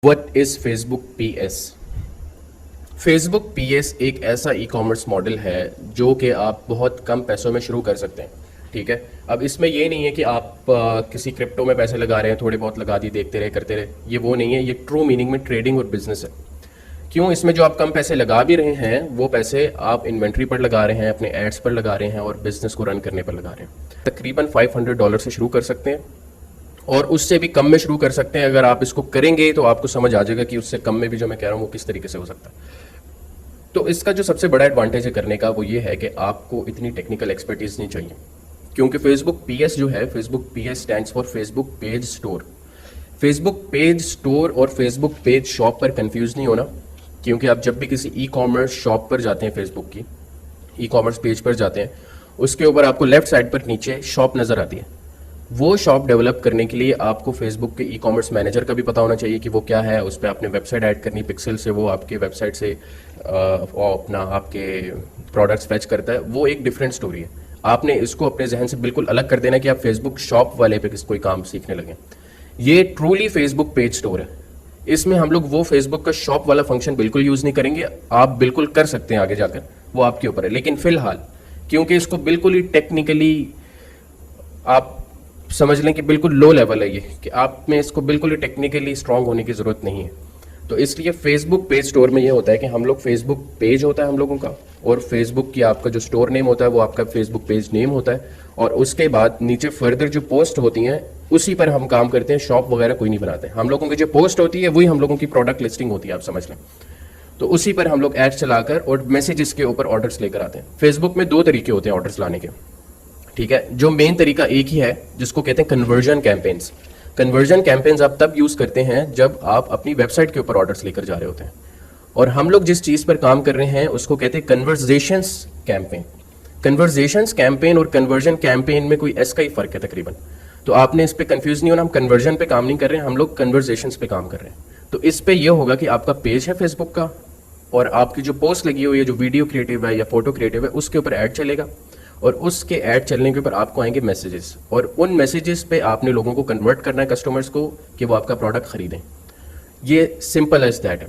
What is Facebook PS? Facebook PS एक ऐसा e commerce model है जो कि आप बहुत कम पैसों में शुरू कर सकते हैं। ठीक है, अब इसमें ये नहीं है कि आप किसी क्रिप्टो में पैसे लगा रहे हैं, थोड़े बहुत लगा दिए, देखते रहे करते रहे, ये वो नहीं है। ये ट्रू मीनिंग में ट्रेडिंग और बिजनेस है। क्यों? इसमें जो आप कम पैसे लगा भी रहे हैं वो पैसे आप इन्वेंट्री पर लगा रहे हैं, अपने एड्स पर लगा रहे हैं और बिजनेस को रन करने पर लगा रहे हैं। तकरीबन $500 से शुरू कर सकते हैं और उससे भी कम में शुरू कर सकते हैं। अगर आप इसको करेंगे तो आपको समझ आ जाएगा कि उससे कम में भी जो मैं कह रहा हूँ वो किस तरीके से हो सकता है। तो इसका जो सबसे बड़ा एडवांटेज है करने का वो ये है कि आपको इतनी टेक्निकल एक्सपर्टीज नहीं चाहिए, क्योंकि फेसबुक पीएस जो है, Facebook PS stands for Facebook page store. Facebook page store और फेसबुक पेज शॉप पर कंफ्यूज नहीं होना, क्योंकि आप जब भी किसी ई कॉमर्स शॉप पर जाते हैं, फेसबुक की ई कॉमर्स पेज पर जाते हैं, उसके ऊपर आपको लेफ्ट साइड पर नीचे शॉप नज़र आती है। वो शॉप डेवलप करने के लिए आपको फेसबुक के ई कॉमर्स मैनेजर का भी पता होना चाहिए कि वो क्या है। उस पर आपने वेबसाइट ऐड करनी, पिक्सल से वो आपके वेबसाइट से अपना आपके प्रोडक्ट्स फैच करता है। वो एक डिफरेंट स्टोरी है। आपने इसको अपने जहन से बिल्कुल अलग कर देना कि आप फेसबुक शॉप वाले पे कोई काम सीखने लगे। ये ट्रूली फेसबुक पेज स्टोर है। इसमें हम लोग वो फेसबुक का शॉप वाला फंक्शन बिल्कुल यूज़ नहीं करेंगे। आप बिल्कुल कर सकते हैं आगे जाकर, वो आपके ऊपर है। लेकिन फिलहाल क्योंकि इसको बिल्कुल ही टेक्निकली आप समझ लें कि बिल्कुल लो लेवल है ये, कि आप में इसको बिल्कुल ही टेक्निकली स्ट्रांग होने की ज़रूरत नहीं है। तो इसलिए फेसबुक पेज स्टोर में ये होता है कि हम लोग फेसबुक पेज होता है हम लोगों का, और फेसबुक की आपका जो स्टोर नेम होता है वो आपका फेसबुक पेज नेम होता है, और उसके बाद नीचे फर्दर जो पोस्ट होती हैं उसी पर हम काम करते हैं। शॉप वगैरह कोई नहीं बनाते। हम लोगों की जो पोस्ट होती है वही हम लोगों की प्रोडक्ट लिस्टिंग होती है, आप समझ लें। तो उसी पर हम लोग एड्स चलाकर और मैसेजेस के ऊपर ऑर्डर्स लेकर आते हैं। फेसबुक में दो तरीके होते हैं ऑर्डर्स लाने के। ठीक है, जो मेन तरीका एक ही है जिसको कहते हैं कन्वर्जन कैंपेन्स। कन्वर्जन कैंपेन्स आप तब यूज़ करते हैं जब आप अपनी वेबसाइट के ऊपर ऑर्डर्स लेकर जा रहे होते हैं, और हम लोग जिस चीज़ पर काम कर रहे हैं उसको कहते हैं कन्वर्जेशंस कैंपेन। कन्वर्जेशंस कैंपेन और कन्वर्जन कैंपेन में कोई ऐसा ही फ़र्क है तकरीबन। तो आपने इस पर कंफ्यूज नहीं होना। हम कन्वर्जन पे काम नहीं कर रहे हैं, हम लोग कन्वर्जेशंस पे काम कर रहे हैं। तो इस पे यह होगा कि आपका पेज है फेसबुक का, और आपकी जो पोस्ट लगी हुई है, जो वीडियो क्रिएटिव है या फोटो क्रिएटिव है, उसके ऊपर ऐड चलेगा, और उसके ऐड चलने के ऊपर आपको आएंगे मैसेजेस, और उन मैसेजेस पे आपने लोगों को कन्वर्ट करना है, कस्टमर्स को, कि वो आपका प्रोडक्ट खरीदें। ये सिंपल एज दैट है।